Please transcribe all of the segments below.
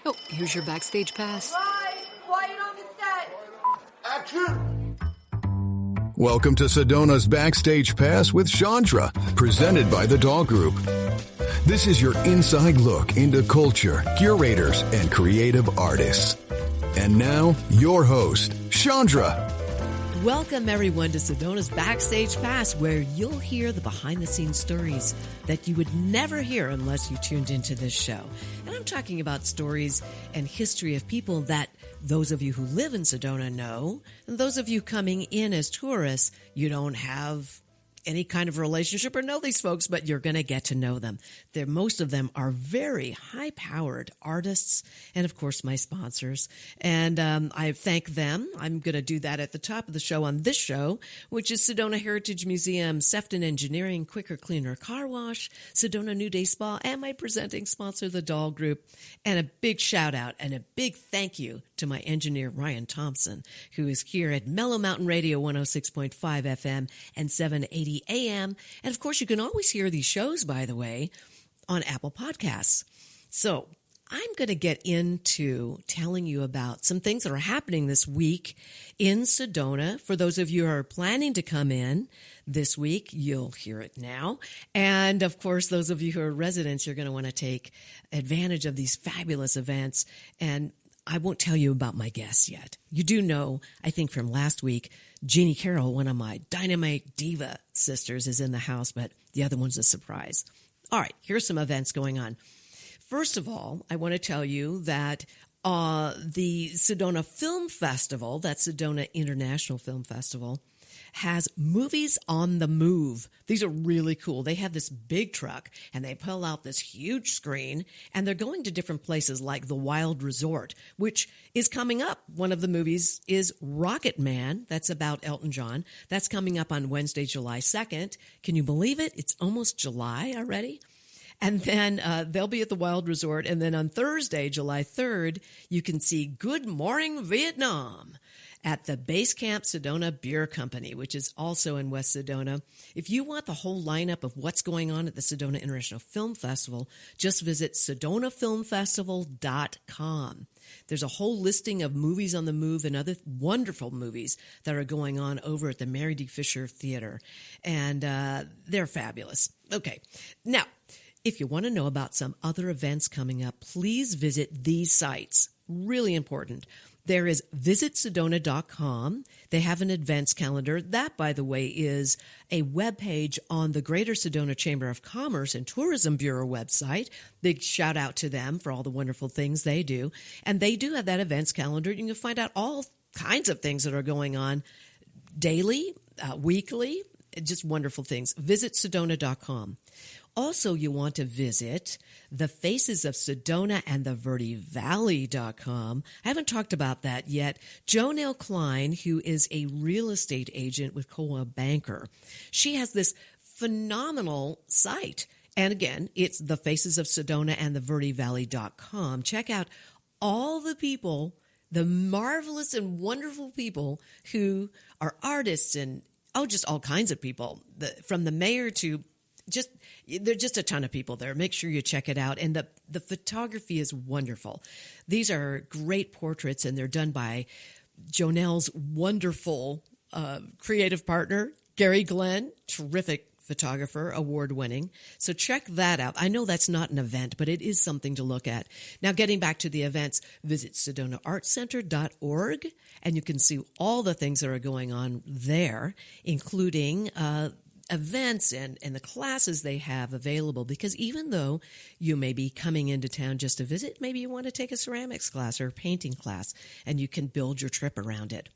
Oh, here's your Backstage pass. Rise, quiet on the set. Action! Welcome to Sedona's Backstage Pass with Chandra, presented by the Doll Group. This is your inside look into culture, curators, and creative artists. And now, your host, Chandra. Welcome, everyone, to Sedona's Backstage Pass, where you'll hear the behind-the-scenes stories that you would never hear unless you tuned into this show. And I'm talking about stories and history of people that those of you who live in Sedona know, and those of you coming in as tourists, you don't have any kind of relationship or know these folks, but you're going to get to know them. Most of them are very high-powered artists and, of course, my sponsors. And I thank them. I'm going to do that at the top of the show on this show, which is Sedona Heritage Museum, Sefton Engineering, Quicker Cleaner Car Wash, Sedona New Day Spa, and my presenting sponsor, the Doll Group. And a big shout-out and a big thank you to my engineer, Ryan Thompson, who is here at Mellow Mountain Radio 106.5 FM and 780 AM. And of course, you can always hear these shows, by the way, on Apple Podcasts. So I'm going to get into telling you about some things that are happening this week in Sedona. For those of you who are planning to come in this week, you'll hear it now. And of course, those of you who are residents, you're going to want to take advantage of these fabulous events. And I won't tell you about my guests yet. You do know, I think from last week, Jeanie Carroll, one of my Dynamite Diva sisters, is in the house, but the other one's a surprise. All right, here's some events going on. First of all, I want to tell you that the Sedona Film Festival, that's Sedona International Film Festival, has Movies on the Move. These are really cool. They have this big truck, and they pull out this huge screen, and they're going to different places like the Wild Resort, which is coming up. One of the movies is Rocket Man. That's about Elton John. That's coming up on Wednesday, July 2nd. Can you believe it? It's almost July already. And then they'll be at the Wild Resort. And then on Thursday, July 3rd, you can see Good Morning Vietnam at the Base Camp Sedona Beer Company, which is also in West Sedona. If you want the whole lineup of what's going on at the Sedona International Film Festival, just visit sedonafilmfestival.com. There's a whole listing of movies on the move and other wonderful movies that are going on over at the Mary D. Fisher Theater, and they're fabulous. Okay, now, if you want to know about some other events coming up, please visit these sites. Really important. There is visitsedona.com. They have an events calendar. That, by the way, is a webpage on the Greater Sedona Chamber of Commerce and Tourism Bureau website. Big shout out to them for all the wonderful things they do. And they do have that events calendar. You can find out all kinds of things that are going on daily, weekly, just wonderful things. Visitsedona.com. Also, you want to visit the Faces of Sedona and the Verde Valley.com. I haven't talked about that yet. Jonelle Klein, who is a real estate agent with Coldwell Banker, she has this phenomenal site. And again, it's the Faces of Sedona and the Verde Valley.com. Check out all the people, the marvelous and wonderful people who are artists and, just all kinds of people, from the mayor to there's just a ton of people there. Make sure you check it out. And the photography is wonderful. These are great portraits, and they're done by Jonelle's wonderful creative partner, Gary Glenn, terrific photographer, award-winning. So check that out. I know that's not an event, but it is something to look at. Now, getting back to the events, visit SedonaArtCenter.org, and you can see all the things that are going on there, including events and the classes they have available, because even though you may be coming into town just to visit, maybe you want to take a ceramics class or a painting class, and you can build your trip around it.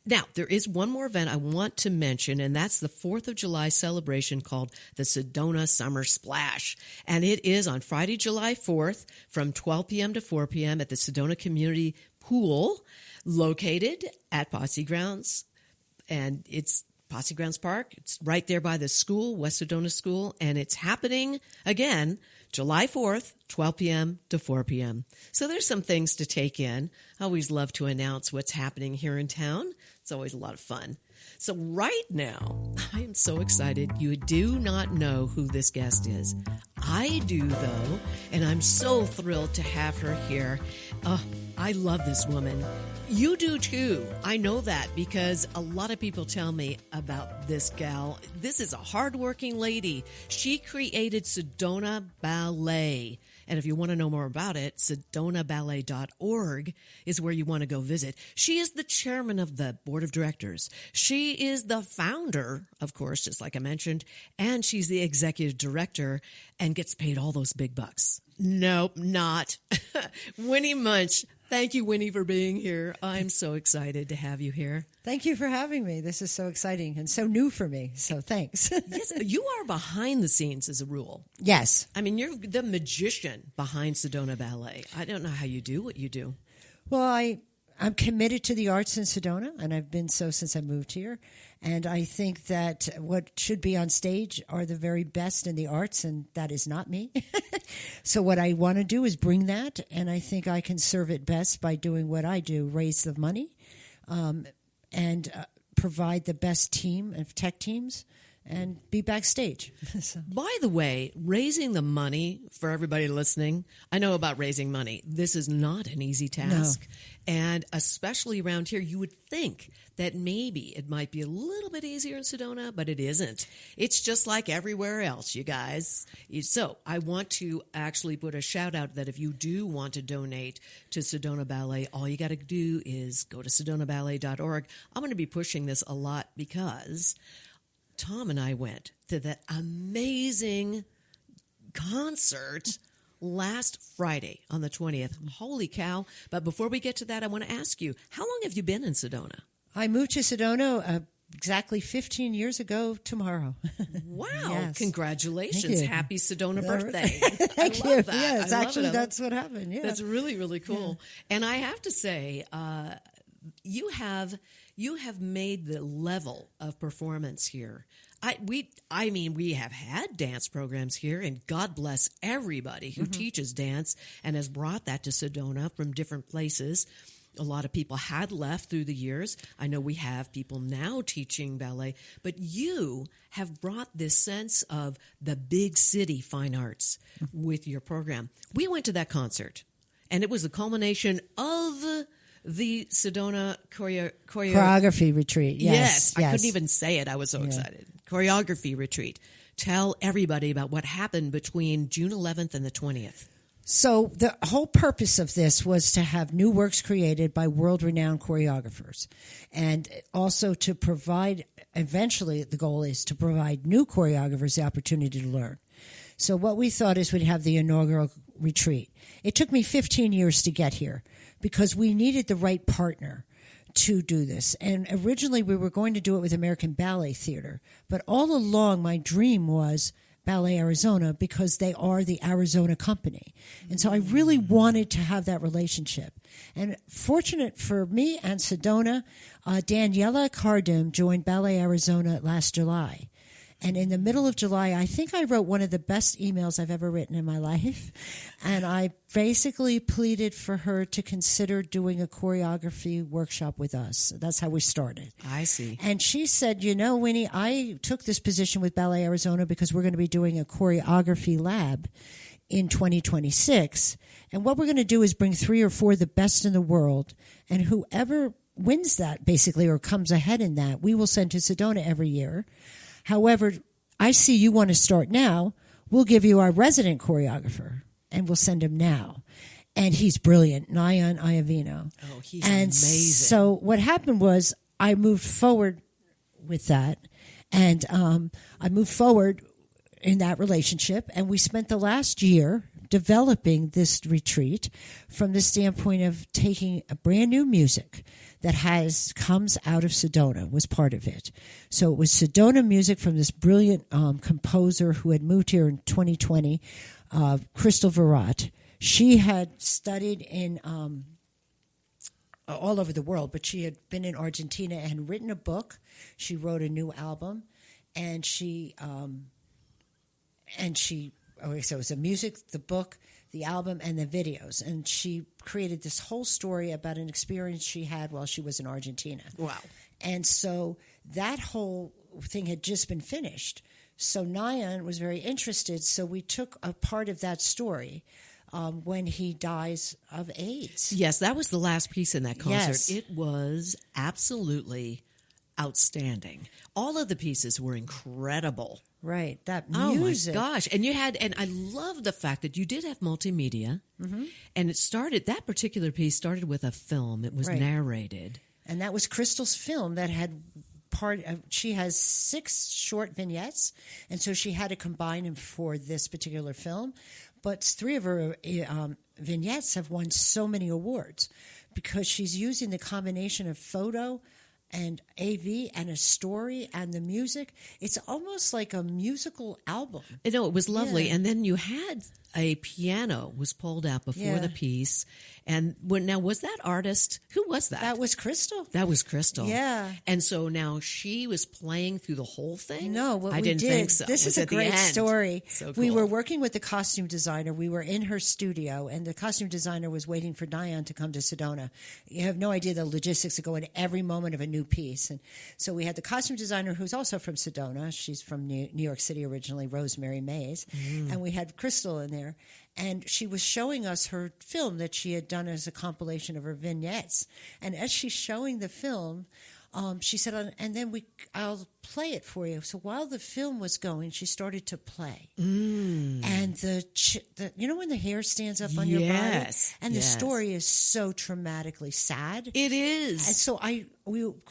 Now, there is one more event I want to mention, and that's the 4th of July celebration called the Sedona Summer Splash. And it is on Friday, July 4th from 12 p.m. to 4 p.m. at the Sedona Community Pool, located at Posse Grounds. And it's Posse Grounds Park. It's right there by the school, West Sedona School, and it's happening again July 4th, 12 p.m. to 4 p.m. So there's some things to take in. I always love to announce what's happening here in town. It's always a lot of fun. So right now, I am so excited. You do not know who this guest is. I do, though, and I'm so thrilled to have her here. I love this woman. You do, too. I know that because a lot of people tell me about this gal. This is a hardworking lady. She created Sedona Ballet. And if you want to know more about it, sedonaballet.org is where you want to go visit. She is the chairman of the board of directors. She is the founder, of course, just like I mentioned, and she's the executive director and gets paid all those big bucks. Nope, not. Winnie Muench. Thank you, Winnie, for being here. I'm so excited to have you here. Thank you for having me. This is so exciting and so new for me, so thanks. Yes, you are behind the scenes as a rule. Yes. I mean, you're the magician behind Sedona Ballet. I don't know how you do what you do. Well, I'm committed to the arts in Sedona, and I've been so since I moved here. And I think that what should be on stage are the very best in the arts, and that is not me. So what I want to do is bring that, and I think I can serve it best by doing what I do, raise the money, and provide the best team of tech teams, and be backstage. So. By the way, raising the money for everybody listening, I know about raising money. This is not an easy task. No. And especially around here, you would think that maybe it might be a little bit easier in Sedona, but it isn't. It's just like everywhere else, you guys. So I want to actually put a shout out that if you do want to donate to Sedona Ballet, all you got to do is go to sedonaballet.org. I'm going to be pushing this a lot because Tom and I went to that amazing concert last Friday on the 20th. Holy cow. But before we get to that, I want to ask you, how long have you been in Sedona? I moved to Sedona exactly 15 years ago tomorrow. Wow. Yes. Congratulations. Happy Sedona birthday. Thank I you. love that. Yes, actually, that's what happened. Yeah. That's really, really cool. Yeah. And I have to say, you have made the level of performance here. We have had dance programs here, and God bless everybody who teaches dance and has brought that to Sedona from different places. A lot of people had left through the years. I know we have people now teaching ballet, but you have brought this sense of the big city fine arts with your program. We went to that concert, and it was the culmination of the Sedona choreography retreat. Yes. I couldn't even say it. I was so excited. Choreography retreat. Tell everybody about what happened between June 11th and the 20th. So the whole purpose of this was to have new works created by world-renowned choreographers, and also to provide, eventually the goal is to provide new choreographers the opportunity to learn. So what we thought is we'd have the inaugural retreat. It took me 15 years to get here because we needed the right partner to do this. And originally we were going to do it with American Ballet Theater, but all along my dream was Ballet Arizona because they are the Arizona company. And so I really wanted to have that relationship. And fortunate for me and Sedona, Daniela Cardim joined Ballet Arizona last July. And in the middle of July, I think I wrote one of the best emails I've ever written in my life. And I basically pleaded for her to consider doing a choreography workshop with us. That's how we started. I see. And she said, you know, Winnie, I took this position with Ballet Arizona because we're going to be doing a choreography lab in 2026. And what we're going to do is bring 3 or 4 of the best in the world. And whoever wins that, basically, or comes ahead in that, we will send to Sedona every year. However, I see you want to start now. We'll give you our resident choreographer, and we'll send him now. And he's brilliant, Nayan Iavino. Oh, he's amazing. So what happened was I moved forward with that, and I moved forward in that relationship, and we spent the last year developing this retreat from the standpoint of taking a brand new music that comes out of Sedona was part of it. So it was Sedona music from this brilliant composer who had moved here in 2020, Crystal Virat. She had studied in all over the world, but she had been in Argentina and written a book. She wrote a new album, and she So it was the music, the book, the album, and the videos. And she created this whole story about an experience she had while she was in Argentina. Wow. And so that whole thing had just been finished. So Nyan was very interested. So we took a part of that story when he dies of AIDS. Yes, that was the last piece in that concert. Yes. It was absolutely outstanding. All of the pieces were incredible. Right, that Oh music. my gosh. And I love the fact that you did have multimedia. And that particular piece started with a film. It was Right. narrated. And that was Crystal's film that had she has 6 short vignettes, and so she had to combine them for this particular film. But 3 of her vignettes have won so many awards because she's using the combination of photo and AV and a story and the music. It's almost like a musical album. No, it was lovely. Yeah. And then you had a piano was pulled out before Yeah. the piece. And now was that artist? Who was that? That was Crystal. That was Crystal. Yeah. And so now she was playing through the whole thing? No, what I we didn't did. think so. This It was is a at the great end. story. So We cool. were working with the costume designer. We were in her studio, and the costume designer was waiting for Nyan to come to Sedona. You have no idea the logistics that go in every moment of a new piece. And so we had the costume designer, who's also from Sedona. She's from New York City originally, Rosemary Mays. And we had Crystal in there. And she was showing us her film that she had done as a compilation of her vignettes. And as she's showing the film, she said, and then I'll play it for you. So while the film was going, she started to play. And the you know when the hair stands up on your body? Yes, And the yes. story is so dramatically sad. It is. And so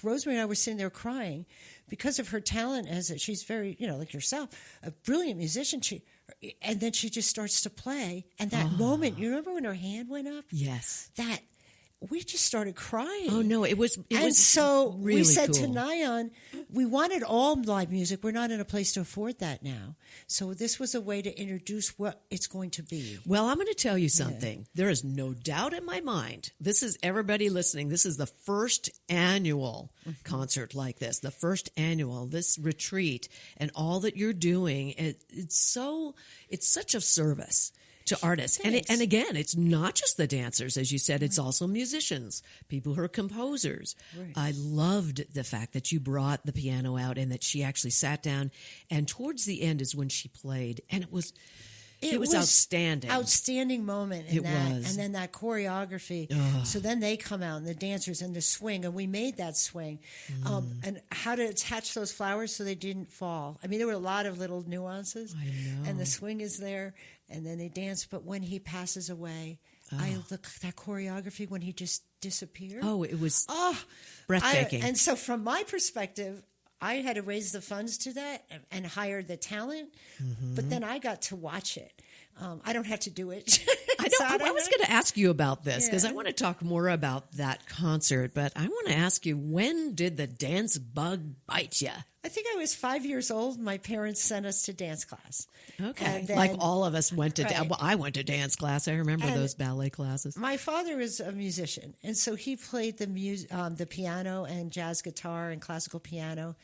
Rosemary and I were sitting there crying because of her talent she's very, like yourself, a brilliant musician. And then she just starts to play. And that moment, you remember when her hand went up? Yes. That we just started crying. Oh, no, it was So really we said cool. to Nyan, we wanted all live music. We're not in a place to afford that now. So this was a way to introduce what it's going to be. Well, I'm going to tell you something. There is no doubt in my mind. This is everybody listening. This is the first annual concert like this, the first annual, this retreat, and all that you're doing. It's such a service to artists. And again, it's not just the dancers, as you said, it's also musicians, people who are composers. Right. I loved the fact that you brought the piano out and that she actually sat down, and towards the end is when she played, and it was outstanding. Outstanding moment in It that. was. And then that choreography. So then they come out, and the dancers, and the swing, and we made that swing. And how to attach those flowers so they didn't fall. I mean, there were a lot of little nuances. I know. And the swing is there, and then they dance. But when he passes away, I look that choreography when he just disappeared. Oh, it was Oh, breathtaking. and so from my perspective, I had to raise the funds to that and hire the talent, but then I got to watch it. I don't have to do it. I was going to ask you about this because Yeah. I want to talk more about that concert, but I want to ask you, when did the dance bug bite you? I think I was 5 years old. My parents sent us to dance class. Okay. And then- Like all of us went to, Right. well, I went to dance class. I remember And those ballet classes. My father is a musician, and so he played the piano and jazz guitar and classical piano.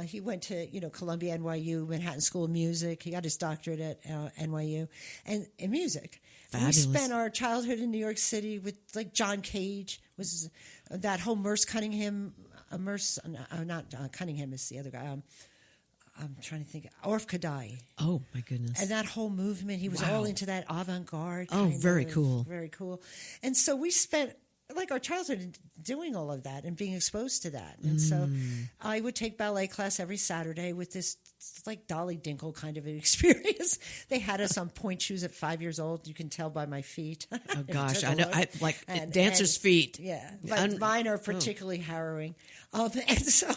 He went to Columbia, NYU, Manhattan School of Music. He got his doctorate at NYU, and in music. Fabulous. We spent our childhood in New York City with John Cage. Was that whole Merce Cunningham? Not Cunningham is the other guy. I'm trying to think. Orf Kadai. Oh, my goodness. And that whole movement, he was Wow. all into that avant-garde. Oh, kind very of, cool. Very cool. And so we spent our childhood doing all of that and being exposed to that. And so I would take ballet class every Saturday with this Dolly Dinkle kind of an experience. They had us on point shoes at 5 years old. You can tell by my feet. Oh, gosh. I know. Dancers' feet. Yeah. But mine are particularly harrowing. And so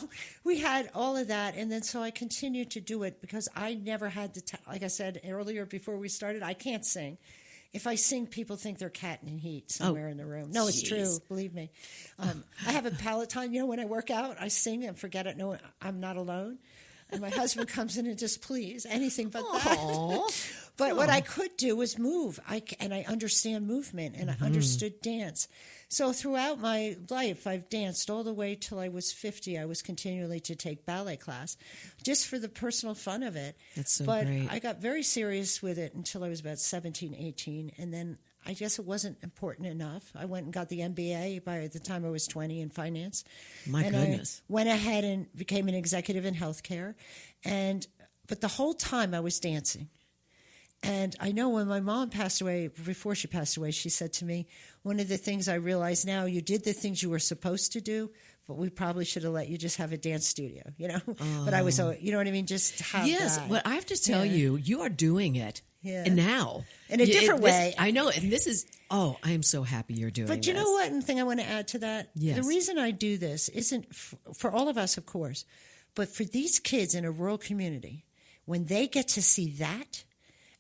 we had all of that. And then so I continued to do it because I never had to, like I said earlier before we started, I can't sing. If I sing, people think they're cat in heat somewhere in the room. No, it's true. Believe me. I have a Peloton. When I work out, I sing and forget it. No, I'm not alone. And my husband comes in and just, please, anything but that. But what I could do was move. And I understand movement, and I understood dance. So throughout my life, I've danced all the way till I was 50. I was continually to take ballet class just for the personal fun of it. That's so but great. I got very serious with it until I was about 17, 18. And then I guess it wasn't important enough. I went and got the MBA by the time I was 20 in finance. My goodness. I went ahead and became an executive in healthcare. But the whole time I was dancing. And I know when my mom passed away, before she passed away, she said to me, one of the things I realize now, you did the things you were supposed to do, but we probably should have let you just have a dance studio, you know? But I was, you know what I mean? Just have Yes, that. but I have to tell you, you are doing it now. In a different way. I know, and this is, I am so happy you're doing this. But you know what? One thing I want to add to that? Yes. The reason I do this isn't for all of us, of course, but for these kids in a rural community, when they get to see that,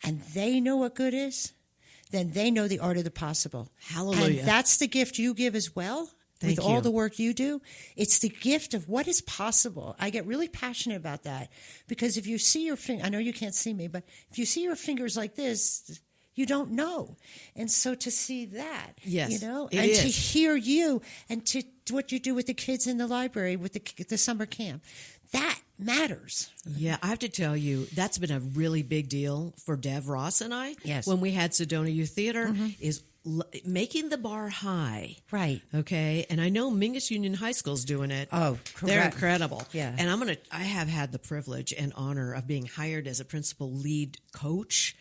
and they know what good is, then they know the art of the possible. Hallelujah. And that's the gift you give as well. Thank with you. all the work you do. It's the gift of what is possible. I get really passionate about that because if you see your finger, I know you can't see me, but if you see your fingers like this, you don't know. And so to see that, yes, you know, it and is. to hear you and to what you do with the kids in the library, with the summer camp, that matters. Yeah, I have to tell you, that's been a really big deal for Dev Ross and I. Yes. When we had Sedona Youth Theater, is making the bar high. Right. Okay. And I know Mingus Union High School's doing it. Oh, they're correct. incredible. Yeah. And I have had the privilege and honor of being hired as a principal lead coach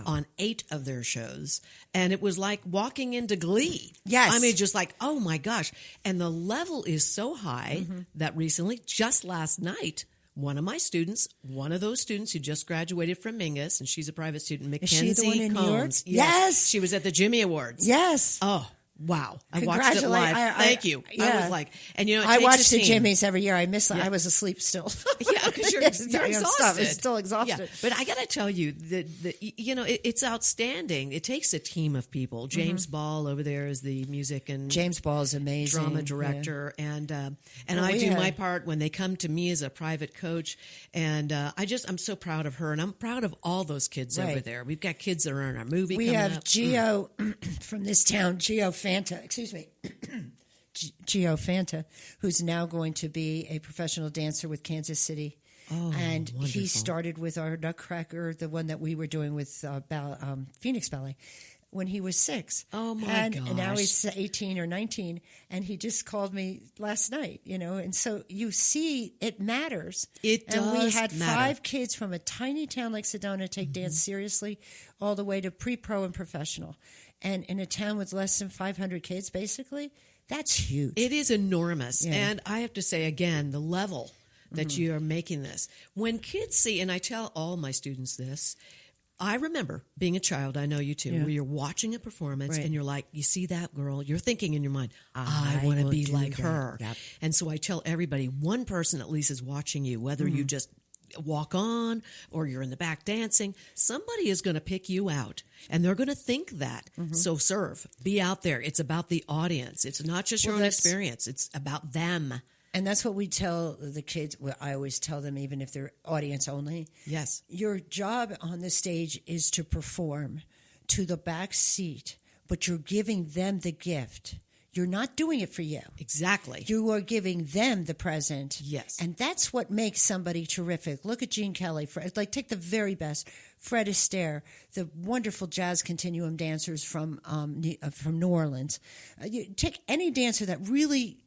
on 8 of their shows. And it was like walking into Glee. Yes. I mean, just like, oh my gosh. And the level is so high that recently, just last night, one of those students who just graduated from Mingus, and she's a private student, Mackenzie Is she the one in New York? Combs. Yes. She was at the Jimmy Awards. Yes. Oh, wow. I watched it live. Thank you. I was like, and you know, it I takes watch a the team. Jimmys every year. I miss I was asleep still. Yeah, because you're I'm exhausted. still exhausted. Yeah. But I got to tell you, it's outstanding. It takes a team of people. James Ball over there is the music and James Ball is amazing. drama director, and Well, I we do had- my part when they come to me as a private coach, and I'm so proud of her, and I'm proud of all those kids over Right. there. We've got kids that are in our movie. We coming have up. Gio from this town, Gio Fanta, Gio Fanta, who's now going to be a professional dancer with Kansas City. Oh, and he wonderful. started with our Nutcracker, the one that we were doing with Phoenix Ballet, when he was 6. Oh, my And now gosh. he's 18 or 19, and he just called me last night, you know. And so you see, it matters. It And we does had matter. 5 kids from a tiny town like Sedona take dance seriously all the way to pre-pro and professional. And in a town with less than 500 kids, basically, that's huge. It is enormous. Yeah. And I have to say, again, the level that you are making this. When kids see, and I tell all my students this, I remember being a child, I know you too, where you're watching a performance and you're like, you see that girl, you're thinking in your mind, I want to will be do like that. her. Yep. And so I tell everybody, one person at least is watching you, whether you just walk on or you're in the back dancing, somebody is going to pick you out and they're going to think that. So serve, be out there. It's about the audience. It's not just your own that's- experience. It's about them. And that's what we tell the kids. Well, I always tell them, even if they're audience only, Yes. your job on the stage is to perform to the back seat, but you're giving them the gift. You're not doing it for you. Exactly. You are giving them the present. Yes. And that's what makes somebody terrific. Look at Jean Kelly. Like, take the very best. Fred Astaire, the wonderful jazz continuum dancers from New Orleans. You take any dancer that really,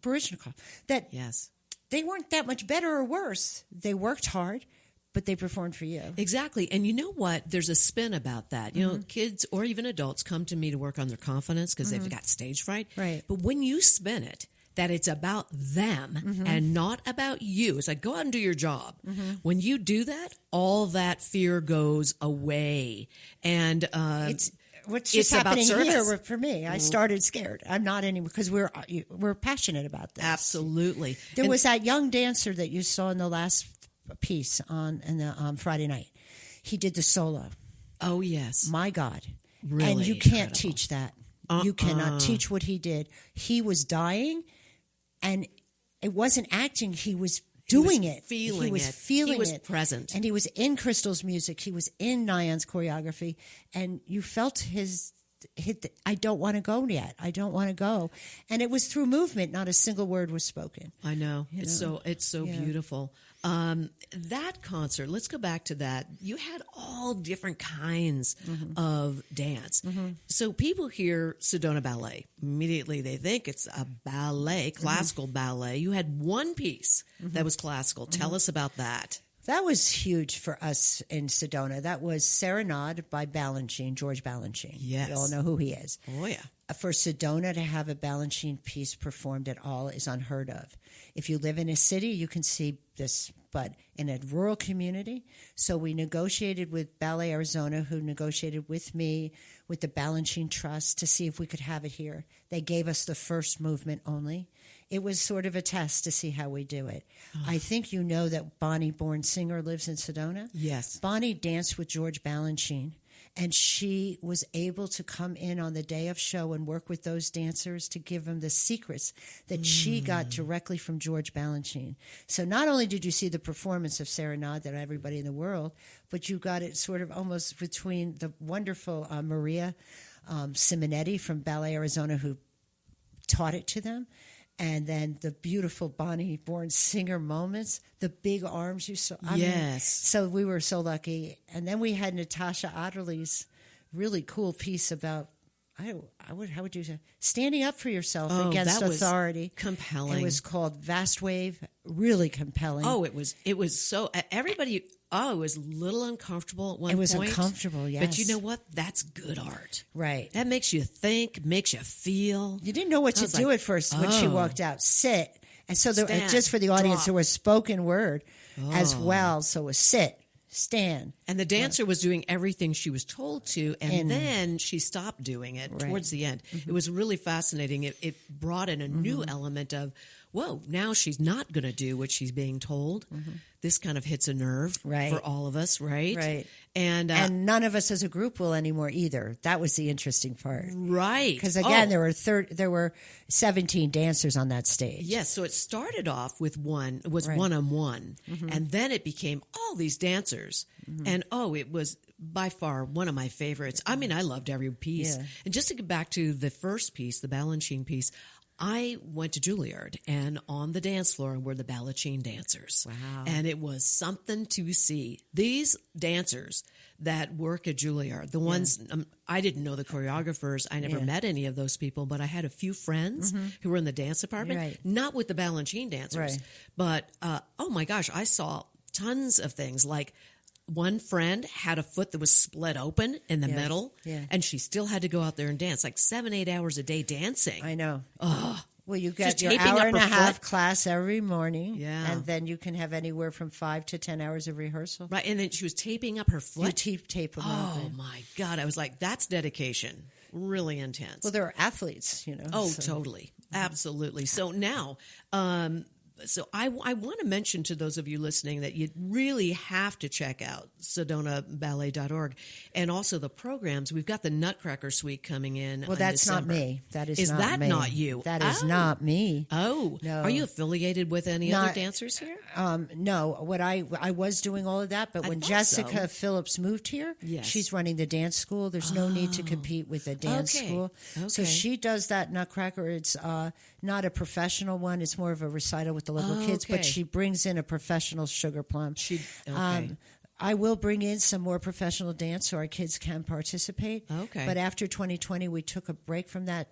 Baryshnikov, that Yes. they weren't that much better or worse. They worked hard, but they performed for you. Exactly. And you know what? There's a spin about that. You know, kids or even adults come to me to work on their confidence because they've got stage fright. Right. But when you spin it, that it's about them and not about you. It's like, go out and do your job. When you do that, all that fear goes away. And It's what's just it's about happening service. here for me. I started scared. I'm not anymore because we're passionate about this. Absolutely. There And- was that young dancer that you saw in the last piece on Friday night. He did the solo. Oh, yes. My God. Really and you can't incredible. teach that. You cannot teach what he did. He was dying, and it wasn't acting. He was doing it. Feeling he was it. feeling He was it. present. And he was in Crystal's music. He was in Nyan's choreography. And you felt his I don't want to go yet. I don't want to go. And it was through movement. Not a single word was spoken. I know. It's so beautiful. That concert, let's go back to that. You had all different kinds of dance. So people hear Sedona Ballet. Immediately they think it's a ballet, classical ballet. You had one piece that was classical. Tell us about that. That was huge for us in Sedona. That was Serenade by Balanchine, George Balanchine. Yes. You all know who he is. Oh, yeah. For Sedona to have a Balanchine piece performed at all is unheard of. If you live in a city, you can see this, but in a rural community. So we negotiated with Ballet Arizona, who negotiated with me, with the Balanchine Trust, to see if we could have it here. They gave us the first movement only. It was sort of a test to see how we do it. I think you know that Bonnie Born Singer lives in Sedona. Yes. Bonnie danced with George Balanchine, and she was able to come in on the day of show and work with those dancers to give them the secrets that she got directly from George Balanchine. So not only did you see the performance of Serenade that everybody in the world, but you got it sort of almost between the wonderful Maria Simonetti from Ballet Arizona, who taught it to them, and then the beautiful Bonnie Born Singer moments, the big arms you saw. I mean, so we were so lucky. And then we had Natasha Otterly's really cool piece about, how would you say, standing up for yourself against that was authority. Compelling. It was called Vast Wave, really compelling. Oh, it was so, everybody, it was a little uncomfortable at one point. It was uncomfortable, yes. But you know what? That's good art. Right. That makes you think, makes you feel. You didn't know what to do at first when she walked out. Sit. And so there, Stand, just for the audience, drop. there was spoken word as well. So it was sit, stand. And the dancer was doing everything she was told to, and then she stopped doing it towards the end. It was really fascinating. It brought in a new element of, whoa, now she's not going to do what she's being told. This kind of hits a nerve for all of us, right? Right. And none of us as a group will anymore either. That was the interesting part. Right. Because again, there were 17 dancers on that stage. Yes, so it started off with one-on-one, and then it became all these dancers. And it was by far one of my favorites. I mean, I loved every piece. Yeah. And just to get back to the first piece, the Balanchine piece, I went to Juilliard, and on the dance floor were the Balanchine dancers. Wow. And it was something to see. These dancers that work at Juilliard, the ones, I didn't know the choreographers. I never met any of those people, but I had a few friends who were in the dance department, not with the Balanchine dancers. But, oh my gosh, I saw tons of things like, one friend had a foot that was split open in the middle, and she still had to go out there and dance, like 7-8 hours a day dancing. I know. Oh, well, you got just your taping hour up and a her half foot. class every morning, Yeah. and then you can have anywhere from 5 to 10 hours of rehearsal. Right, and then she was taping up her foot. You tape them Oh, up. my God. I was like, that's dedication. Really intense. Well, they're athletes, you know. Oh, so. totally. Absolutely. So now, so I want to mention to those of you listening that you really have to check out SedonaBallet.org, and also the programs. We've got the Nutcracker Suite coming in. Well, that's December. not me. That is not that me. not you? That is Oh. not me. Oh, No. Are you affiliated with any Not- other dancers here? No, what I was doing all of that, but I when thought Jessica so. Phillips moved here, Yes. she's running the dance school. There's no need to compete with a dance Okay. school. So Okay. she does that Nutcracker. It's not a professional one. It's more of a recital with the local kids, but okay. she brings in a professional sugar plum. Okay. I will bring in some more professional dance so our kids can participate. Okay. But after 2020, we took a break from that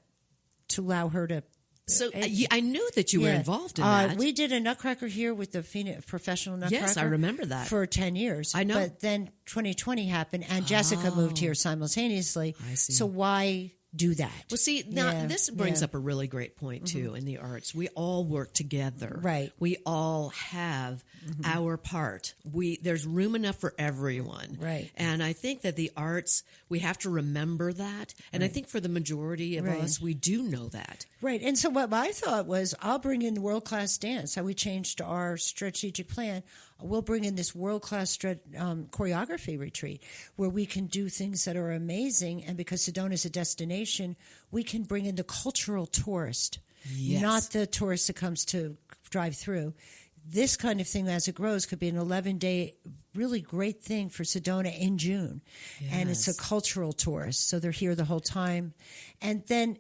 to allow her to. So I knew that you were involved in that. We did a Nutcracker here with the professional Nutcracker. Yes, I remember that. For 10 years. I know. But then 2020 happened, and Jessica moved here simultaneously. I see. So why do that? Well, see, now this brings yeah. up a really great point, too, in the arts. We all work together. Right. We all have our part. There's room enough for everyone. Right. And I think that the arts, we have to remember that. And I think for the majority of us, we do know that. Right. And so what I thought was, I'll bring in world-class dance. How we changed our strategic plan. We'll bring in this world-class choreography retreat where we can do things that are amazing. And because Sedona is a destination, we can bring in the cultural tourist, Yes. not the tourist that comes to drive through. this kind of thing, as it grows, could be an 11-day really great thing for Sedona in June. Yes. And it's a cultural tourist, so they're here the whole time. And then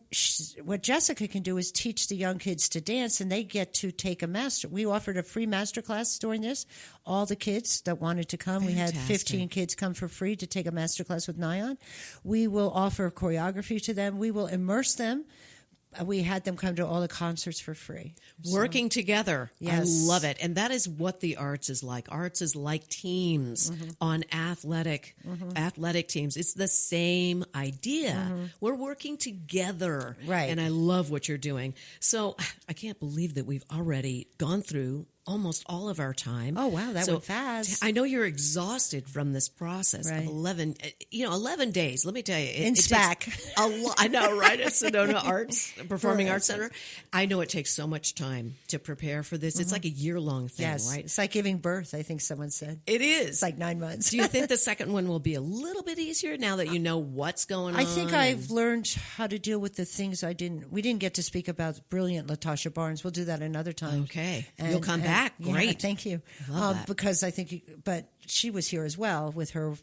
what Jessica can do is teach the young kids to dance, and they get to take a master. We offered a free master class during this. All the kids that wanted to come, we had 15 kids come for free to take a master class with Nyan. We will offer choreography to them. We will immerse them. We had them come to all the concerts for free. Working together. Yes. I love it. And that is what the arts is like. Arts is like teams on athletic teams. It's the same idea. We're working together. Right. And I love what you're doing. So I can't believe that we've already gone through almost all of our time. Oh, wow, that went fast. I know you're exhausted from this process of 11 days. Let me tell you. It SPAC. takes a lot. I know, right? At Sedona Performing Arts Center. I know it takes so much time to prepare for this. It's like a year-long thing, right? It's like giving birth, I think someone said. It is. It's like 9 months. Do you think the second one will be a little bit easier now that you know what's going on? I think I've learned how to deal with the things we didn't get to speak about brilliant Latasha Barnes. We'll do that another time. Okay. You'll come back. Great. Yeah, thank you. Love that. Because I think, but she was here as well with her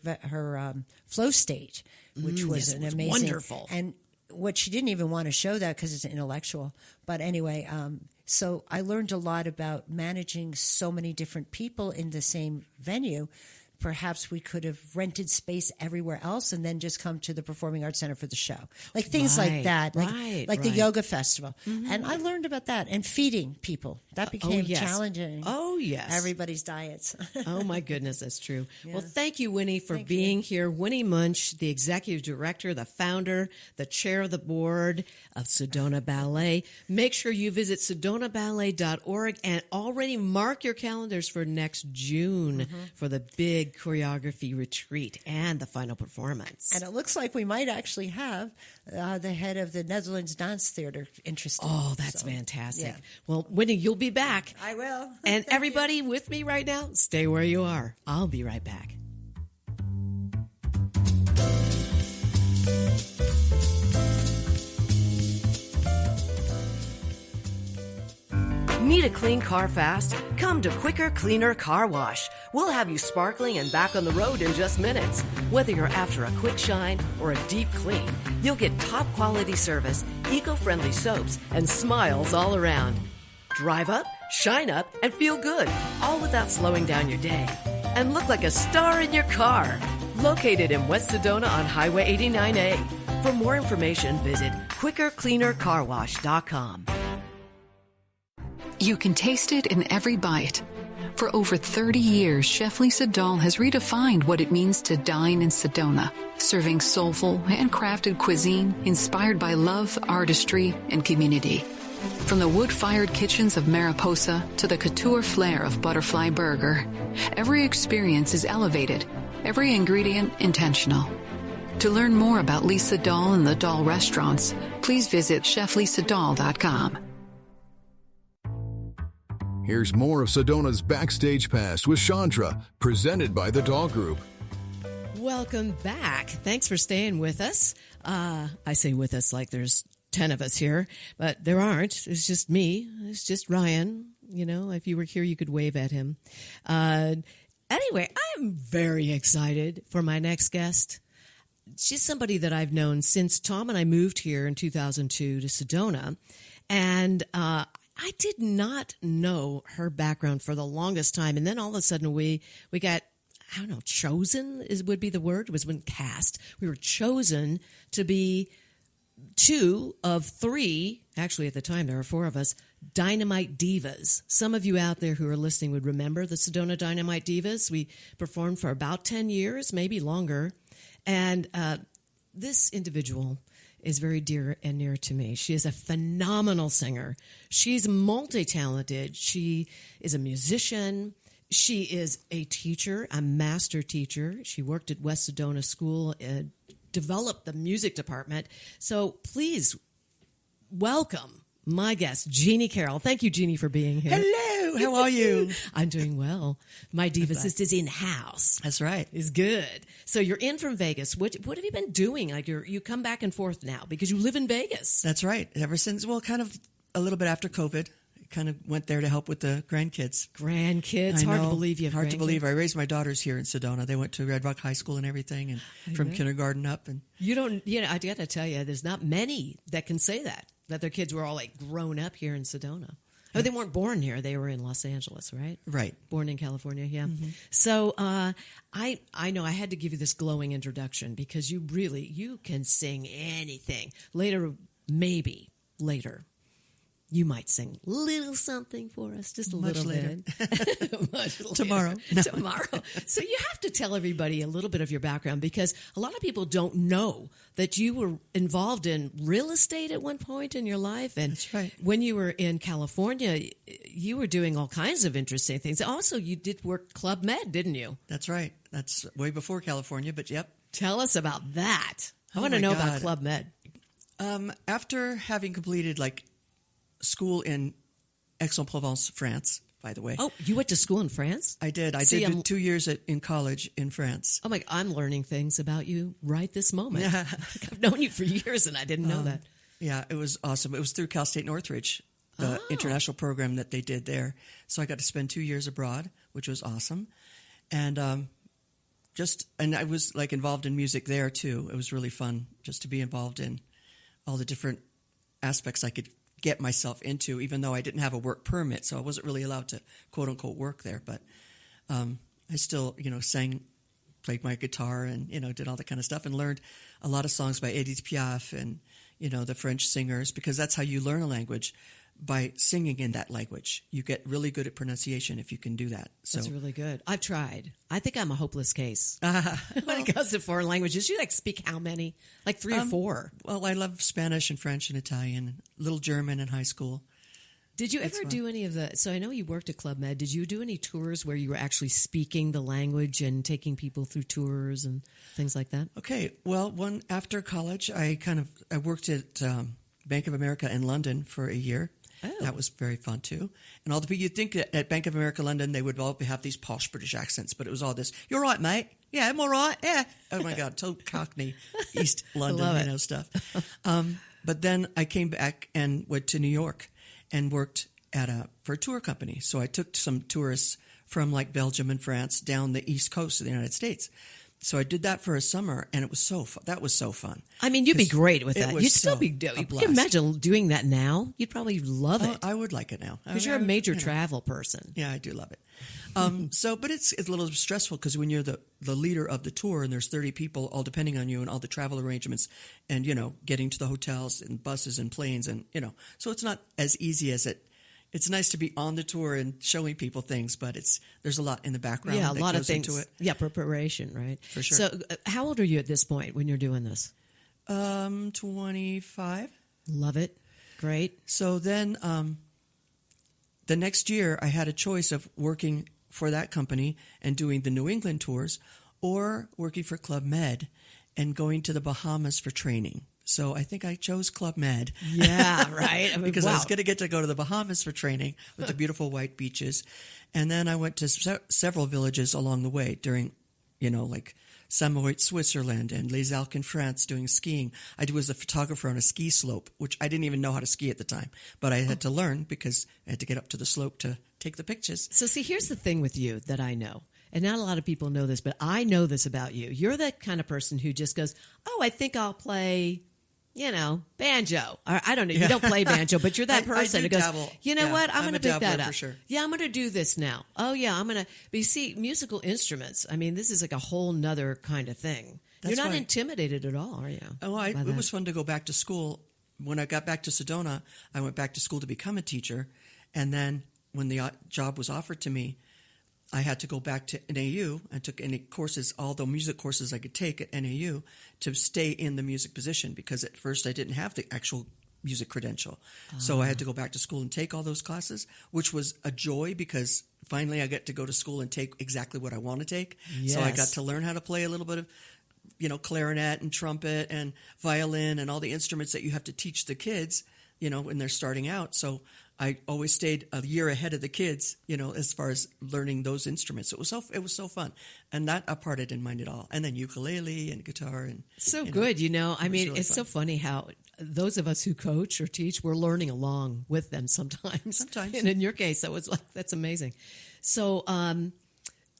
flow stage, which was an amazing, wonderful. And what she didn't even want to show that because it's intellectual. But anyway, so I learned a lot about managing so many different people in the same venue. Perhaps we could have rented space everywhere else and then just come to the Performing Arts Center for the show. Like things like that. Like the yoga festival. And I learned about that. And feeding people. That became challenging. Oh, yes. Everybody's diets. Oh, my goodness, that's true. Yeah. Well, thank you, Winnie, for being here. Winnie Muench, the executive director, the founder, the chair of the board of Sedona Ballet. Make sure you visit sedonaballet.org and already mark your calendars for next June for the big choreography retreat and the final performance. And it looks like we might actually have the head of the Netherlands Dance Theater interested. Oh, that's fantastic. Yeah. Well, Winnie, you'll be back. I will. And everybody with me right now, stay where you are. I'll be right back. Need a clean car fast? Come to Quicker Cleaner Car Wash. We'll have you sparkling and back on the road in just minutes. Whether you're after a quick shine or a deep clean, you'll get top quality service, eco-friendly soaps, and smiles all around. Drive up, shine up, and feel good, all without slowing down your day. And look like a star in your car. Located in West Sedona on Highway 89A. For more information, visit quickercleanercarwash.com. You can taste it in every bite. For over 30 years, Chef Lisa Dahl has redefined what it means to dine in Sedona, serving soulful, handcrafted cuisine inspired by love, artistry, and community. From the wood-fired kitchens of Mariposa to the couture flair of Butterfly Burger, every experience is elevated, every ingredient intentional. To learn more about Lisa Dahl and the Dahl restaurants, please visit cheflisadahl.com. Here's more of Sedona's Backstage Pass with Chandra, presented by the Dahl Group. Welcome back. Thanks for staying with us. I say with us like there's 10 of us here, but there aren't. It's just me. It's just Ryan. You know, if you were here, you could wave at him. Anyway, I am very excited for my next guest. She's somebody that I've known since Tom and I moved here in 2002 to Sedona. And I did not know her background for the longest time. And then all of a sudden we got, I don't know, chosen would be the word. It was when cast. We were chosen to be 2 of 3, actually at the time there were 4 of us, Dynamite Divas. Some of you out there who are listening would remember the Sedona Dynamite Divas. We performed for about 10 years, maybe longer. And this individual is very dear and near to me. She is a phenomenal singer. She's multi-talented. She is a musician. She is a teacher, a master teacher. She worked at West Sedona School and developed the music department. So please welcome my guest, Jeanie Carroll. Thank you, Jeanie, for being here. Hello. How are you? I'm doing well. My Diva Sisters in-house. That's right. Is good. So you're in from Vegas. What have you been doing? Like you come back and forth now because you live in Vegas. That's right. Ever since, well, kind of a little bit after COVID, kind of went there to help with the grandkids. Grandkids, hard to believe you have hard to grandkids. believe. I raised my daughters here in Sedona. They went to Red Rock High School and everything, and from kindergarten up. And I got to tell you, there's not many that can say that their kids were all like grown up here in Sedona. Oh, they weren't born here. They were in Los Angeles, right? Right. Born in California, yeah. Mm-hmm. So I know I had to give you this glowing introduction because you can sing anything. Maybe later, you might sing a little something for us, just a little later. bit. Much later. Tomorrow. Tomorrow. So you have to tell everybody a little bit of your background because a lot of people don't know that you were involved in real estate at one point in your life. And that's right. When you were in California, you were doing all kinds of interesting things. Also, you did work Club Med, didn't you? That's right. That's way before California, but yep. Tell us about that. I want to know about Club Med. After having completed school in Aix-en-Provence, France, by the way. Oh, you went to school in France? I did. I did 2 years in college in France. Oh, my! I'm learning things about you right this moment. Yeah. I've known you for years, and I didn't know that. Yeah, it was awesome. It was through Cal State Northridge, the international program that they did there. So I got to spend 2 years abroad, which was awesome. And and I was involved in music there too. It was really fun just to be involved in all the different aspects I could get myself into, even though I didn't have a work permit, so I wasn't really allowed to quote unquote work there. But I still, sang, played my guitar, and did all that kind of stuff, and learned a lot of songs by Edith Piaf and the French singers, because that's how you learn a language, by singing in that language. You get really good at pronunciation if you can do that. So that's really good. I've tried. I think I'm a hopeless case when it comes to foreign languages. You speak how many? Like 3 or 4? Well, I love Spanish and French and Italian, and a little German in high school. Did you ever do any of the? So I know you worked at Club Med. Did you do any tours where you were actually speaking the language and taking people through tours and things like that? Okay. Well, after college, I worked at Bank of America in London for a year. Oh. That was very fun too. And all the people, you'd think that at Bank of America London they would all have these posh British accents, but it was all this, "You're right, mate. Yeah, I'm all right. Yeah." Oh my God, total Cockney, East London, stuff. But then I came back and went to New York and worked for a tour company. So I took some tourists from Belgium and France down the East Coast of the United States. So I did that for a summer, and it was so fun. That was so fun. I mean, you'd be great with that. You'd still be. You blast. can imagine doing that now. You'd probably love it. I would like it now because you're a major travel person. Yeah, I do love it. But it's a little stressful because when you're the leader of the tour and there's 30 people all depending on you and all the travel arrangements and getting to the hotels and buses and planes and so it's not as easy as it. It's nice to be on the tour and showing people things, but there's a lot in the background. Yeah, a that lot goes of things. Into it. Yeah, preparation, right? For sure. So, how old are you at this point when you're doing this? 25. Love it. Great. So then, the next year, I had a choice of working for that company and doing the New England tours, or working for Club Med and going to the Bahamas for training. So I think I chose Club Med. Yeah, right. Because I was going to go to the Bahamas for training with the beautiful white beaches. And then I went to several villages along the way during, Samoit, Switzerland, and Les Alpes in France doing skiing. I was a photographer on a ski slope, which I didn't even know how to ski at the time. But I had to learn because I had to get up to the slope to take the pictures. So see, here's the thing with you that I know. And not a lot of people know this, but I know this about you. You're that kind of person who just goes, "Oh, I think I'll play, banjo." Or, I don't know. Yeah. You don't play banjo, but you're that person who goes, dabble. "You know what? I'm going to pick that up. For sure. Yeah, I'm going to do this now. Oh, yeah, I'm going to." But you see, musical instruments, I mean, this is like a whole nother kind of thing. You're not intimidated at all, are you? Oh, it was fun to go back to school. When I got back to Sedona, I went back to school to become a teacher. And then when the job was offered to me, I had to go back to NAU and took any courses, all the music courses I could take at NAU to stay in the music position because at first I didn't have the actual music credential. So I had to go back to school and take all those classes, which was a joy because finally I got to go to school and take exactly what I want to take. Yes. So I got to learn how to play a little bit of, clarinet and trumpet and violin and all the instruments that you have to teach the kids, when they're starting out. So I always stayed a year ahead of the kids, as far as learning those instruments. It was so fun. And that part I didn't mind at all. And then ukulele and guitar. And so good, I mean, really it's fun. So funny how those of us who coach or teach, we're learning along with them sometimes. And in your case, that was that's amazing. So,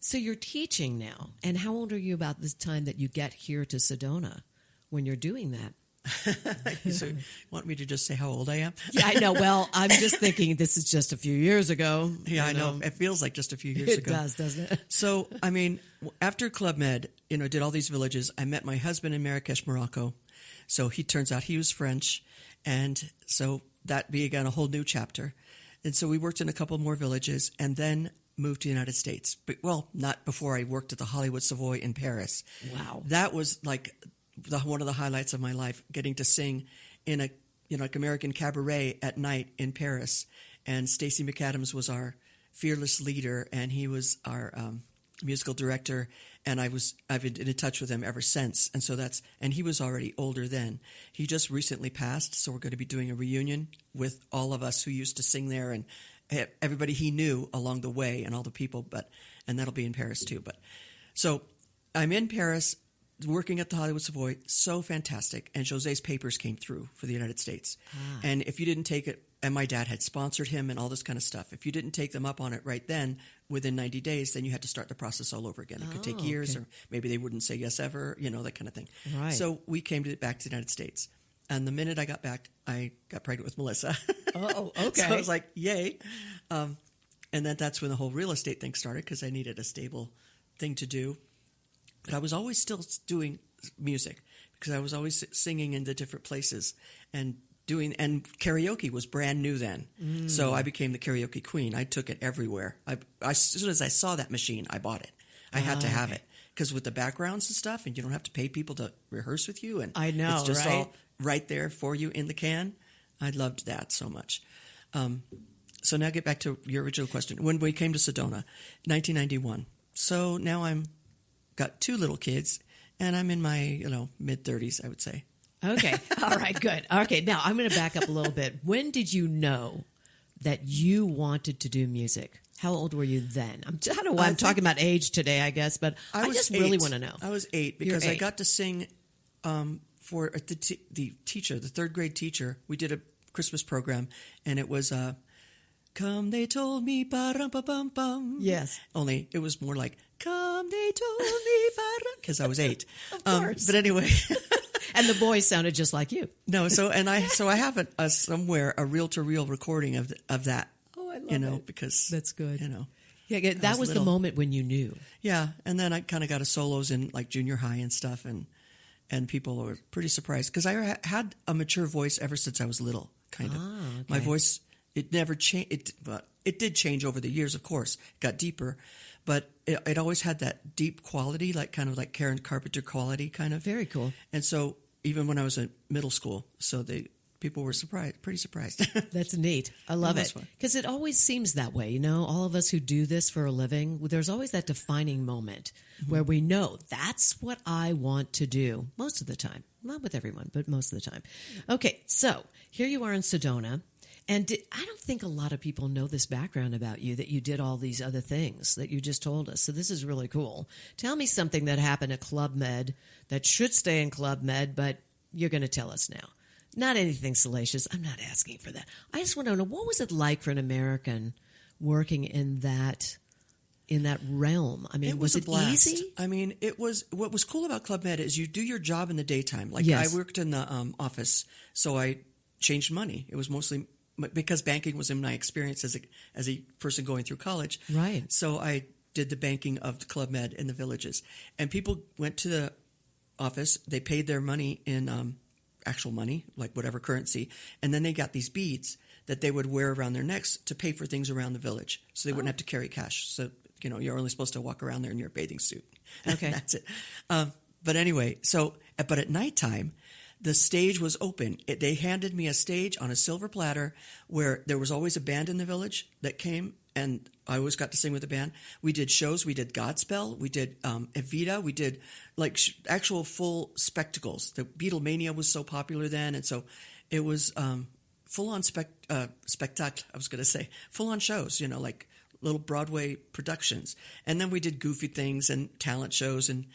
so you're teaching now. And how old are you about this time that you get here to Sedona when you're doing that? So you want me to just say how old I am? Yeah, I know. Well, I'm just thinking this is just a few years ago. Yeah, I know. It feels like just a few years ago. It does, doesn't it? So, I mean, after Club Med, did all these villages, I met my husband in Marrakesh, Morocco. So he turns out he was French. And so that began a whole new chapter. And so we worked in a couple more villages and then moved to the United States. But, well, not before I worked at the Hollywood Savoy in Paris. Wow. That was like one of the highlights of my life, getting to sing in a like American cabaret at night in Paris. And Stacey McAdams was our fearless leader, and he was our musical director. And I've been in touch with him ever since. And so and he was already older then. He just recently passed, so we're going to be doing a reunion with all of us who used to sing there and everybody he knew along the way and all the people. And that'll be in Paris too. So I'm in Paris, working at the Hollywood Savoy, so fantastic. And José's papers came through for the United States. And if you didn't take it, and my dad had sponsored him and all this kind of stuff, if you didn't take them up on it right then, within 90 days, then you had to start the process all over again. It could take years, or maybe they wouldn't say yes ever, that kind of thing. Right. So we came back to the United States. And the minute I got back, I got pregnant with Melissa. Oh, okay. So I was like, yay. And then that's when the whole real estate thing started, because I needed a stable thing to do. But I was always still doing music, because I was always singing in the different places and karaoke was brand new then. So I became the karaoke queen. I took it everywhere. As soon as I saw that machine, I bought it. I had to have it, because with the backgrounds and stuff, and you don't have to pay people to rehearse with you. And I know, it's just right? all right there for you in the can. I loved that so much. So now get back to your original question. When we came to Sedona, 1991. So now got 2 little kids, and I'm in my mid-30s, I would say. Okay. All right, good. Okay, now I'm going to back up a little bit. When did you know that you wanted to do music? How old were you then? I don't know why I'm talking about age today, I guess, but I just really want to know. I was 8 because I got to sing for the teacher, the 3rd grade teacher. We did a Christmas program, and it was "Come, they told me, ba-rum-ba-bum-bum." Yes. Only it was more like "Come, they told me," because I was 8. Of course. But anyway. And the boys sounded just like you. No, so I have somewhere a reel-to-reel recording of that. Oh, I love it. Because that's good. Yeah, that was the moment when you knew. Yeah, and then I kind of got a solos in like junior high and stuff, and people were pretty surprised, because I had a mature voice ever since I was little. Kind of, okay. My voice, it never changed. It did change over the years, of course. It got deeper, but it always had that deep quality, like kind of like Karen Carpenter quality, kind of. Very cool. And so even when I was in middle school, people were pretty surprised. That's neat. I love it. Because it always seems that way, all of us who do this for a living, there's always that defining moment where we know that's what I want to do most of the time. Not with everyone, but most of the time. Okay, so here you are in Sedona. And I don't think a lot of people know this background about you, that you did all these other things that you just told us. So this is really cool. Tell me something that happened at Club Med that should stay in Club Med, but you're going to tell us now. Not anything salacious. I'm not asking for that. I just want to know, what was it like for an American working in that realm? I mean, was it easy? I mean, it was. What was cool about Club Med is you do your job in the daytime. Like Yes. I worked in the office, so I changed money. It was mostly because banking was in my experience as a person going through college. Right. So I did the banking of the Club Med in the villages, and people went to the office. They paid their money in actual money, like whatever currency, and then they got these beads that they would wear around their necks to pay for things around the village, so they wouldn't have to carry cash. So you're only supposed to walk around there in your bathing suit. Okay, that's it. But anyway, but at nighttime, the stage was open. They handed me a stage on a silver platter where there was always a band in the village that came, and I always got to sing with the band. We did shows. We did Godspell. We did Evita. We did like actual full spectacles. The Beatlemania was so popular then, and so it was full-on spectacle. I was going to say full-on shows, like little Broadway productions. And then we did goofy things and talent shows and,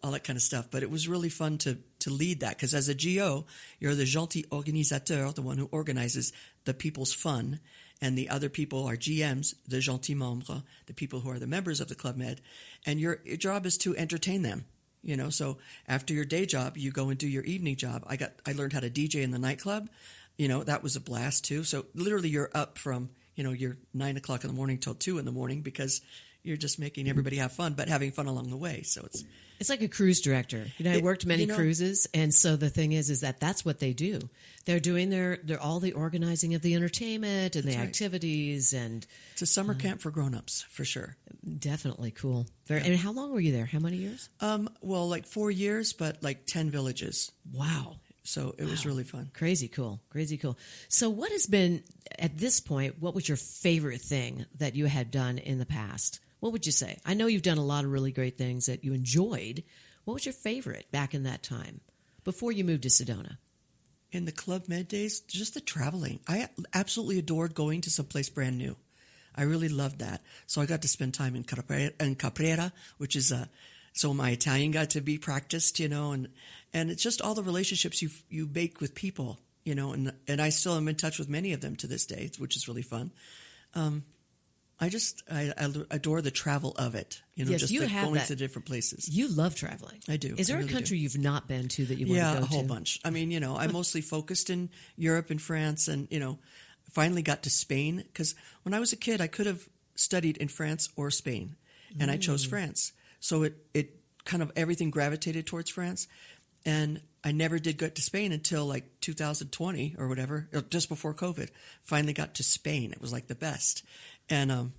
all that kind of stuff. But it was really fun to to lead that. Because as a GO, you're the gentil organisateur, the one who organizes the people's fun. And the other people are GMs, the gentil membres, the people who are the members of the Club Med. And your job is to entertain them. So after your day job, you go and do your evening job. I learned how to DJ in the nightclub. That was a blast too. So literally you're up from, you're 9 o'clock in the morning till 2 in the morning because you're just making everybody have fun, but having fun along the way. So it's like a cruise director. I worked many cruises. And so the thing is that that's what they do. They're doing they're all the organizing of the entertainment and the activities. And it's a summer camp for grown-ups for sure. Definitely cool. And how long were you there? How many years? Well, like 4 years, but like 10 villages. Wow. So it was really fun. Crazy cool. So what has been, at this point, what was your favorite thing that you had done in the past? What would you say? I know you've done a lot of really great things that you enjoyed. What was your favorite back in that time before you moved to Sedona? In the Club Med days, just the traveling. I absolutely adored going to someplace brand new. I really loved that. So I got to spend time in Caprera, which is so my Italian got to be practiced, and it's just all the relationships you make with people, and I still am in touch with many of them to this day, which is really fun. I adore the travel of it, yes, just you like have going that. to different places. You love traveling. I do. Is there I really a country do. You've not been to that you want to go to? Yeah, a whole bunch. I mean, I mostly focused in Europe and France and, finally got to Spain because when I was a kid, I could have studied in France or Spain, and I chose France. So it kind of everything gravitated towards France, and I never did get to Spain until like 2020 or whatever, or just before COVID. Finally got to Spain. It was like the best, and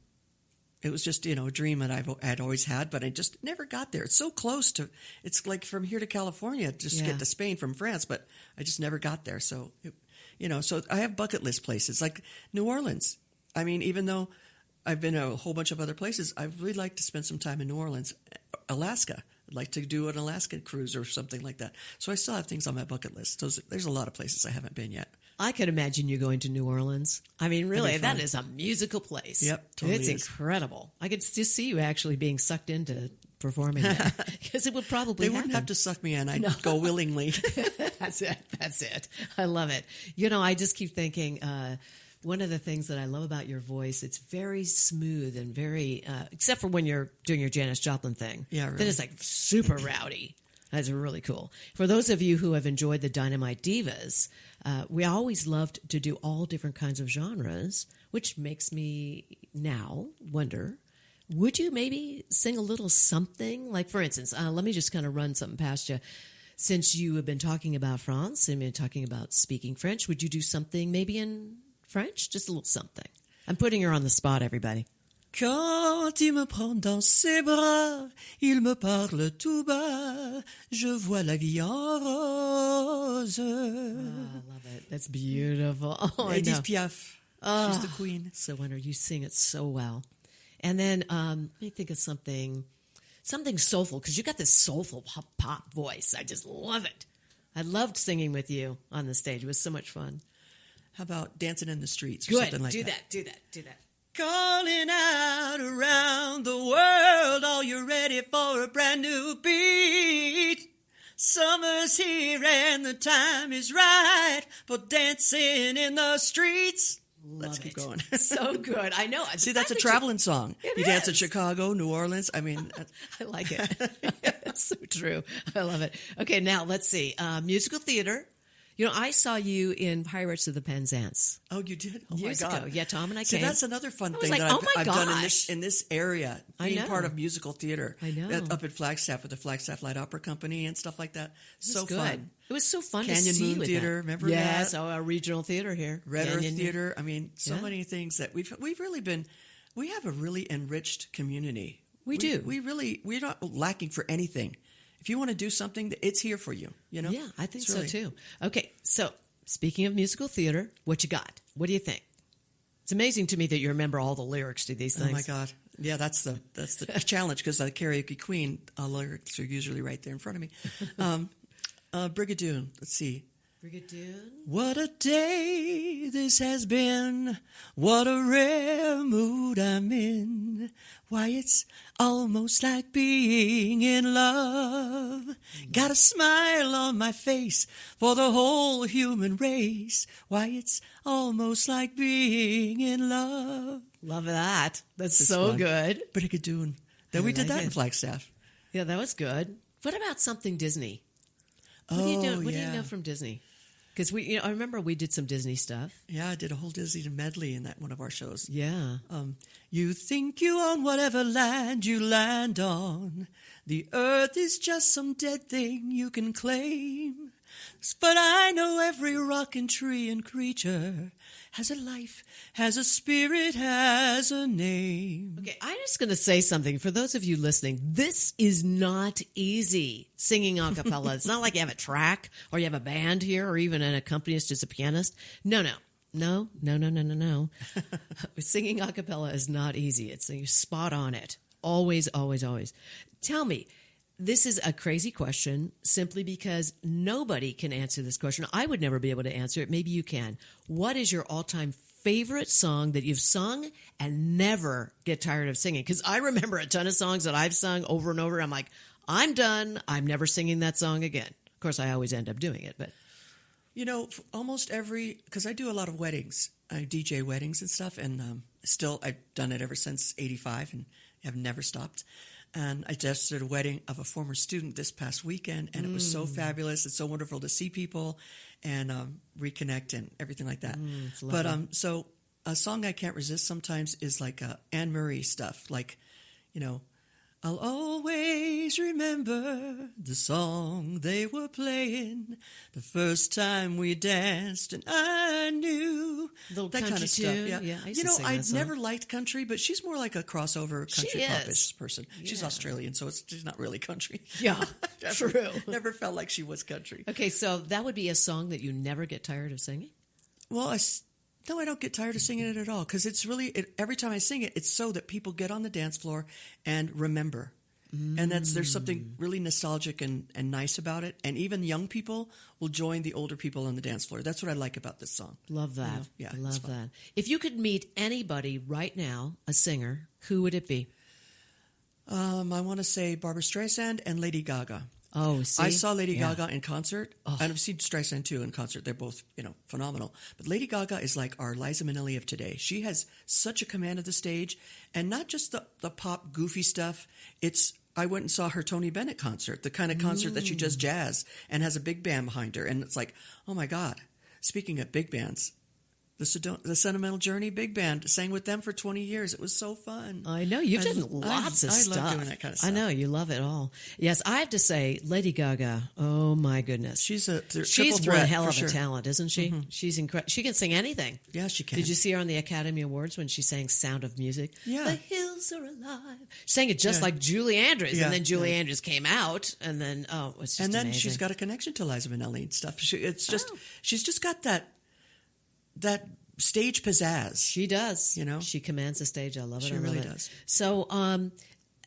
it was just a dream that I'd always had, but I just never got there. It's so close to. It's like from here to California just to get to Spain from France, but I just never got there. So so I have bucket list places like New Orleans. I mean, even though I've been to a whole bunch of other places, I'd really like to spend some time in New Orleans. Alaska. I'd like to do an Alaskan cruise or something like that. So I still have things on my bucket list. There's a lot of places I haven't been yet. I could imagine you going to New Orleans. I mean, really, that is a musical place. Yep, totally It's is. Incredible. I could just see you actually being sucked into performing there because it would probably They wouldn't have to suck me in. I'd go willingly. That's it. I love it. I just keep thinking one of the things that I love about your voice, it's very smooth and very, except for when you're doing your Janis Joplin thing. Yeah, really. Then it's like super rowdy. That's really cool. For those of you who have enjoyed the Dynamite Divas, we always loved to do all different kinds of genres, which makes me now wonder, would you maybe sing a little something? Like, for instance, let me just kind of run something past you. Since you have been talking about France and been talking about speaking French, would you do something maybe in French? Just a little something. I'm putting her on the spot, everybody. Quand il me prend dans ses bras, il me parle tout bas, je vois la vie en rose. I love it. That's beautiful. Oh, Edith Piaf. She's the queen. So wonderful. You sing it so well. And then let me think of something soulful, because you got this soulful pop voice. I just love it. I loved singing with you on the stage. It was so much fun. How about Dancing in the Streets or Good. something like that? Do that. Calling out around the world, are you ready for a brand new beat? Summer's here and the time is right for dancing in the streets. Let's keep going. So good. I know. See, that's a traveling song. You dance in Chicago, New Orleans. I mean, I like it. It's so true. I love it. Okay, now let's see. Musical theater. I saw you in Pirates of the Penzance. Oh, you did? Oh, Years my God. ago. Yeah, Tom and I See, came. that's another fun I was thing like, that oh my I've done gosh. in this area, I being know. part of musical theater. I know. Up at Flagstaff with the Flagstaff Light Opera Company and stuff like that. It was good. Fun. It was so fun Canyon to see Moon with Theater, that. remember yes, that? Yes, our regional theater here. Red Canyon Earth Theater. I mean, so Yeah. many things that we've really been. We have a really enriched community. We do. We're not lacking for anything. If you want to do something, it's here for you. Yeah, I think so too. Okay, so speaking of musical theater, what you got? What do you think? It's amazing to me that you remember all the lyrics to these things. Oh my God! Yeah, that's the challenge, because the karaoke queen lyrics are usually right there in front of me. Brigadoon. Let's see. Brigadoon. What a day this this has been. What a rare mood I'm in. Why, it's almost like being in love. Got a smile on my face for the whole human race. Why, it's almost like being in love. Love that. That's It's so fun. good. Brigadoon. Then we did like that in it. Flagstaff. Yeah, that was good. What about something Disney? What do you know from Disney? Because I remember we did some Disney stuff. Yeah, I did a whole Disney medley in that one of our shows. Yeah. You think you own whatever land you land on. The earth is just some dead thing you can claim. But I know every rock and tree and creature has a life, has a spirit, has a name. Okay, I'm just going to say something. For those of you listening, this is not easy, singing a cappella. It's not like you have a track or you have a band here or even an accompanist as a pianist. No. Singing a cappella is not easy. It's you're spot on it. Always, always, always. Tell me, this is a crazy question simply because nobody can answer this question. I would never be able to answer it. Maybe you can. What is your all-time favorite song that you've sung and never get tired of singing? Because I remember a ton of songs that I've sung over and over. I'm like, I'm done. I'm never singing that song again. Of course, I always end up doing it, but... Almost because I do a lot of weddings. I DJ weddings and stuff, and still I've done it ever since 85 and have never stopped. And I just did a wedding of a former student this past weekend, and it was so fabulous. It's so wonderful to see people and reconnect and everything like that. But so a song I can't resist sometimes is like Anne Murray stuff, like, I'll always remember the song they were playing the first time we danced, and I knew Little that country kind of stuff. tune. Yeah, I used to sing that I've song. never liked country, but she's more like a crossover country popish person. She's Yeah. Australian, so she's not really country. Yeah, true. Never felt like she was country. Okay, so that would be a song that you never get tired of singing? Well, no, I don't get tired of singing it at all, because it's really, every time I sing it, it's so that people get on the dance floor and remember. And there's something really nostalgic and nice about it. And even young people will join the older people on the dance floor. That's what I like about this song. Love that. Yeah, I it's love fun. that. If you could meet anybody right now, a singer, who would it be? I want to say Barbra Streisand and Lady Gaga. Oh, see? I saw Lady Gaga in concert, and I've seen Streisand too in concert. They're both, phenomenal. But Lady Gaga is like our Liza Minnelli of today. She has such a command of the stage, and not just the pop goofy stuff. I went and saw her Tony Bennett concert, the kind of concert that she does jazz and has a big band behind her, and it's like, oh my God! Speaking of big bands, the Sentimental Journey Big Band sang with them for 20 years. It was so fun. I know. You've done lots of stuff. I love doing that kind of stuff. I know. You love it all. Yes, I have to say, Lady Gaga, oh my goodness. She's triple She's threat, one hell for of a sure. talent, isn't she? Mm-hmm. She's incredible. She can sing anything. Yeah, she can. Did you see her on the Academy Awards when she sang Sound of Music? Yeah. The hills are alive. She sang it just like Julie Andrews. Yeah, And then Julie Andrews came out. And then, it was just And then amazing. she's got a connection to Liza Minnelli and stuff. She's just got that stage pizzazz. She does. She commands the stage. I love it. She really does. So,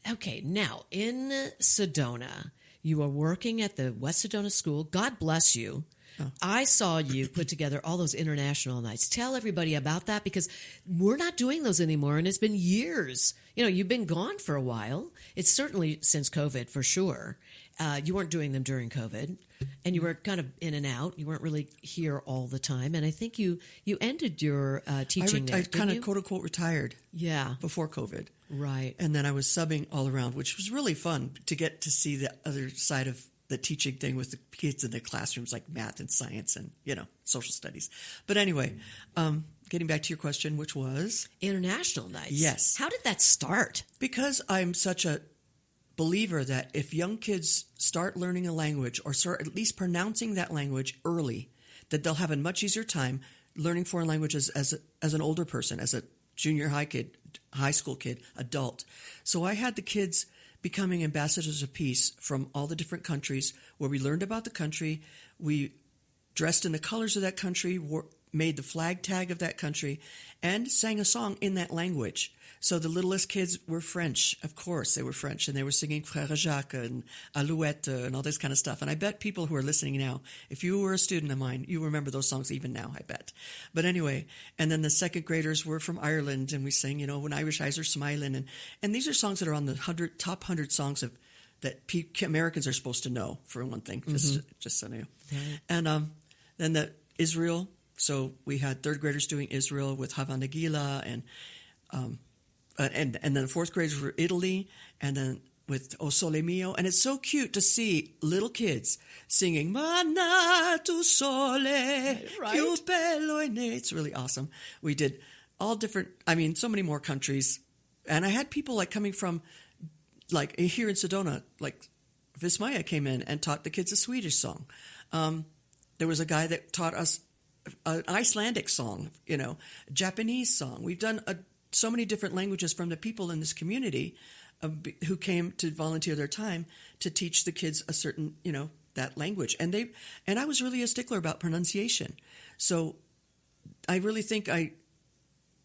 okay, now in Sedona, you are working at the West Sedona School. God bless you. Oh. I saw you put together all those international nights. Tell everybody about that, because we're not doing those anymore, and it's been years. You've been gone for a while. It's certainly since COVID, for sure. You weren't doing them during COVID, and you were kind of in and out. You weren't really here all the time, and I think you ended your teaching there. I kind of quote unquote retired. Yeah, before COVID, right? And then I was subbing all around, which was really fun to get to see the other side of the teaching thing with the kids in the classrooms, like math and science and social studies. But anyway, getting back to your question, which was international nights. Yes. How did that start? Because I'm such a believer that if young kids start learning a language or start at least pronouncing that language early, that they'll have a much easier time learning foreign languages as an older person, as a junior high kid, high school kid, adult. So I had the kids becoming ambassadors of peace from all the different countries, where we learned about the country, we dressed in the colors of that country, made the flag tag of that country and sang a song in that language. So the littlest kids were French, of course, they were French, and they were singing Frère Jacques and Alouette and all this kind of stuff. And I bet people who are listening now, if you were a student of mine, you remember those songs even now, I bet. But anyway, and then the second graders were from Ireland, and we sang, When Irish Eyes Are Smiling. And these are songs that are on the top 100 songs that Americans are supposed to know, for one thing, just so you know. Right. And then the Israel, so we had third graders doing Israel with Hava Nagila, and then the fourth graders were Italy, and then with O Sole Mio. And it's so cute to see little kids singing Mana tu sole, più bello in it. It's really awesome. We did all different, so many more countries. And I had people like coming from, like here in Sedona, like Vismaya came in and taught the kids a Swedish song. There was a guy that taught us an Icelandic song, a Japanese song. We've done so many different languages from the people in this community who came to volunteer their time to teach the kids a certain, that language. And I was really a stickler about pronunciation. So I really think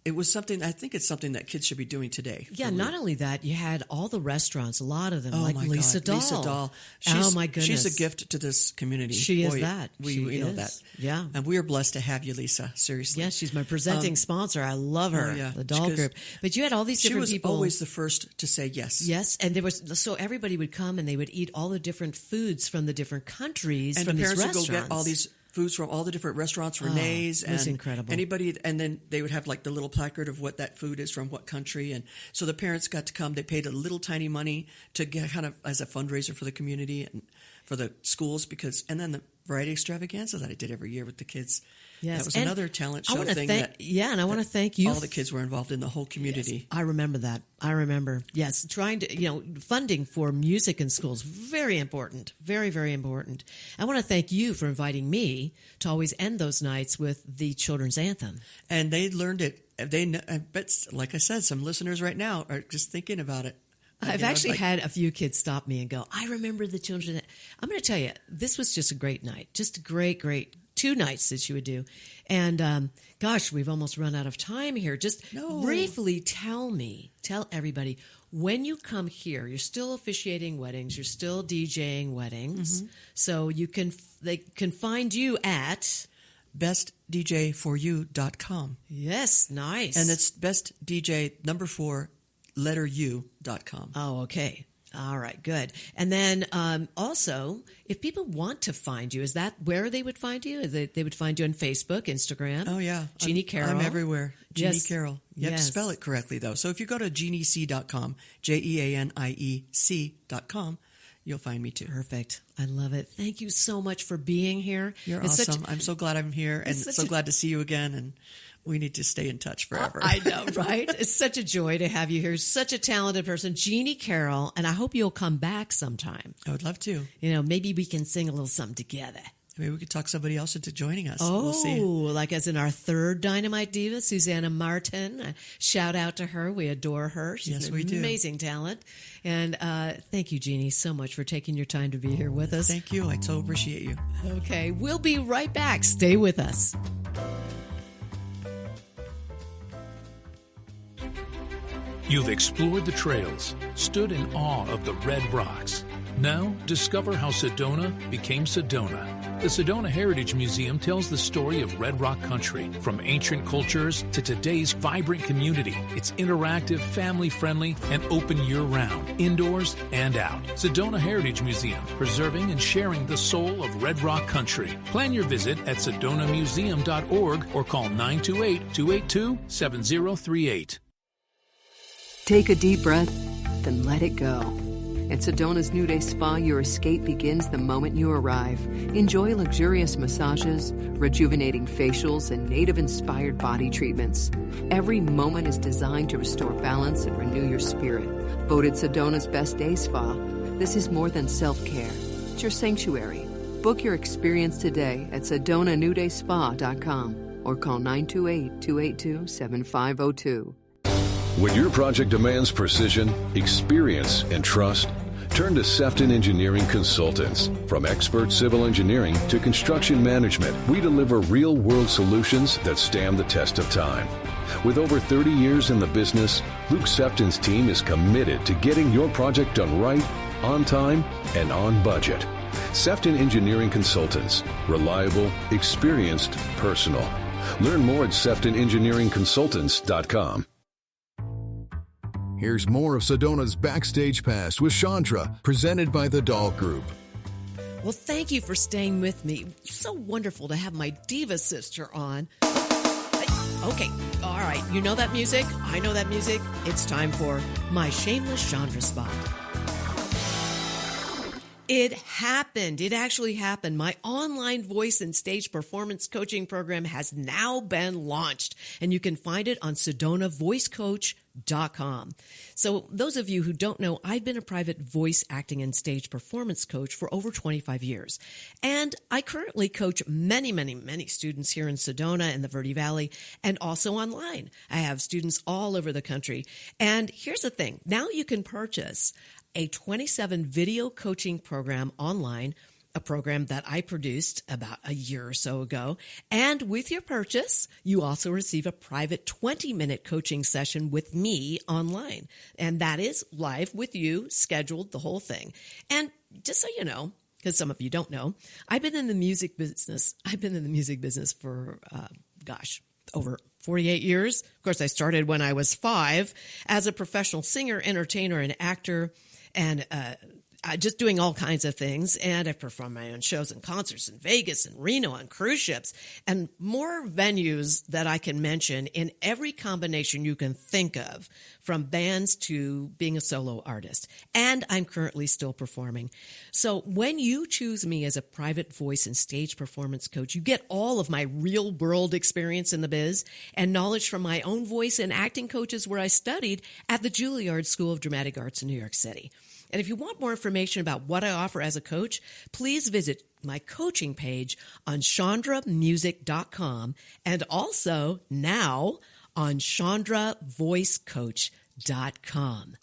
it's something that kids should be doing today. Yeah, not only that, you had all the restaurants, a lot of them, like Lisa Dahl. Lisa Dahl. Oh, my goodness. She's a gift to this community. She is that. We know that. Yeah. And we are blessed to have you, Lisa, seriously. Yeah, she's my presenting sponsor. I love her, the Dahl Group. But you had all these different people. She was always the first to say yes. Yes, and so everybody would come and they would eat all the different foods from the different countries from these restaurants. And the parents would go get all these foods from all the different restaurants, Renee's, it was incredible. Anybody, and then they would have like the little placard of what that food is from what country, and so the parents got to come. They paid a little tiny money to get kind of as a fundraiser for the community and for the schools, and then the variety extravaganza that I did every year with the kids. Yes, that was another talent show thing. And I want to thank you. All the kids were involved in the whole community. Yes, I remember that. Yes, trying to, funding for music in schools, very important, very, very important. I want to thank you for inviting me to always end those nights with the children's anthem. And they learned it. I bet, like I said, some listeners right now are just thinking about it. I've actually had a few kids stop me and go, I remember the children. I'm going to tell you, this was just a great night, just a great 2 nights that you would do. And gosh, we've almost run out of time here. Briefly tell everybody, when you come here, you're still officiating weddings, you're still DJing weddings. Mm-hmm. So they can find you at bestdjforyou.com. Yes, nice. And it's bestdj4u.com. Oh, okay. All right, good. And then also, if people want to find you, is that where they would find you? They would find you on Facebook, Instagram? Oh, yeah. Jeanie Carroll? I'm everywhere. Jeanie Carroll. You have to spell it correctly, though. So if you go to jeaniec.com, JEANIEC.com, you'll find me too. Perfect. I love it. Thank you so much for being here. You're awesome. I'm so glad I'm here and so glad to see you again. And we need to stay in touch forever. I know, right? It's such a joy to have you here. Such a talented person, Jeanie Carroll, and I hope you'll come back sometime. I would love to. Maybe we can sing a little something together. Maybe we could talk somebody else into joining us. Oh, we'll see. Like as in our third Dynamite Diva, Susanna Martin. Shout out to her. We adore her. She's an amazing talent. And thank you, Jeanie, so much for taking your time to be here with us. Thank you. I so appreciate you. Okay, we'll be right back. Stay with us. You've explored the trails, stood in awe of the red rocks. Now, discover how Sedona became Sedona. The Sedona Heritage Museum tells the story of Red Rock country, from ancient cultures to today's vibrant community. It's interactive, family-friendly, and open year-round, indoors and out. Sedona Heritage Museum, preserving and sharing the soul of Red Rock country. Plan your visit at sedonamuseum.org or call 928-282-7038. Take a deep breath, then let it go. At Sedona's New Day Spa, your escape begins the moment you arrive. Enjoy luxurious massages, rejuvenating facials, and native-inspired body treatments. Every moment is designed to restore balance and renew your spirit. Voted Sedona's Best Day Spa, this is more than self-care. It's your sanctuary. Book your experience today at SedonaNewDaySpa.com or call 928-282-7502. When your project demands precision, experience, and trust, Turn to Sefton Engineering Consultants. From expert civil engineering to construction management, we deliver real-world solutions that stand the test of time. With over 30 years in the business, Luke Sefton's team is committed to getting your project done right, on time, and on budget. Sefton Engineering Consultants. Reliable, experienced, personal. Learn more at SeftonEngineeringConsultants.com. Here's more of Sedona's Backstage Pass with Chandra, presented by the Doll Group. Well, thank you for staying with me. So wonderful to have my diva sister on. Okay, all right. You know that music? I know that music. It's time for my shameless Chandra spot. It happened. It actually happened. My online voice and stage performance coaching program has now been launched, and you can find it on SedonaVoiceCoach.com. So those of you who don't know, I've been a private voice acting and stage performance coach for over 25 years. And I currently coach many, many, many students here in Sedona and the Verde Valley, and also online. I have students all over the country. And here's the thing. Now you can purchase a 27 video coaching program online, a program that I produced about a year or so ago. And with your purchase, you also receive a private 20-minute coaching session with me online. And that is live with you, scheduled, the whole thing. And just so you know, because some of you don't know, I've been in the music business. For, over 48 years. Of course, I started when I was 5 as a professional singer, entertainer, and actor, and just doing all kinds of things. And I've performed my own shows and concerts in Vegas and Reno on cruise ships and more venues that I can mention in every combination you can think of, from bands to being a solo artist. And I'm currently still performing. So when you choose me as a private voice and stage performance coach, you get all of my real world experience in the biz and knowledge from my own voice and acting coaches where I studied at the Juilliard School of Dramatic Arts in New York City. And if you want more information about what I offer as a coach, please visit my coaching page on chandramusic.com and also now on chandravoicecoach.com.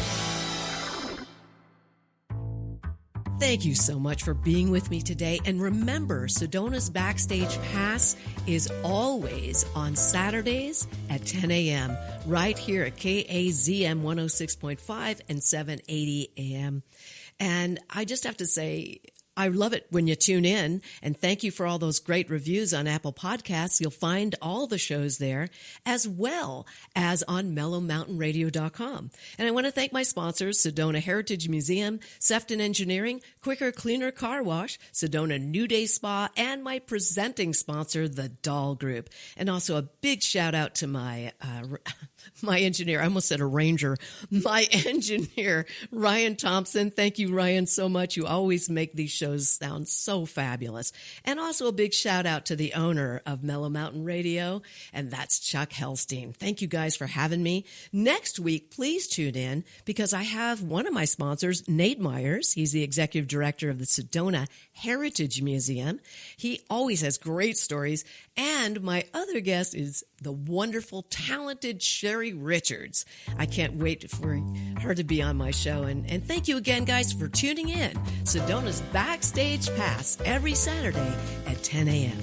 Thank you so much for being with me today. And remember, Sedona's Backstage Pass is always on Saturdays at 10 a.m. right here at KAZM 106.5 and 780 a.m. And I just have to say, I love it when you tune in, and thank you for all those great reviews on Apple Podcasts. You'll find all the shows there, as well as on mellowmountainradio.com. And I want to thank my sponsors, Sedona Heritage Museum, Sefton Engineering, Quicker Cleaner Car Wash, Sedona New Day Spa, and my presenting sponsor, the Doll Group. And also a big shout out to my engineer. I almost said arranger. My engineer, Ryan Thompson. Thank you, Ryan, so much. You always make these shows sound so fabulous. And also a big shout out to the owner of Mellow Mountain Radio, and that's Chuck Helstein. Thank you guys for having me. Next week, please tune in because I have one of my sponsors, Nate Myers. He's the executive director of the Sedona Heritage Museum. He always has great stories. And my other guest is the wonderful, talented Sherry Richards. I can't wait for her to be on my show. And thank you again, guys, for tuning in. Sedona's Backstage Pass every Saturday at 10 a.m.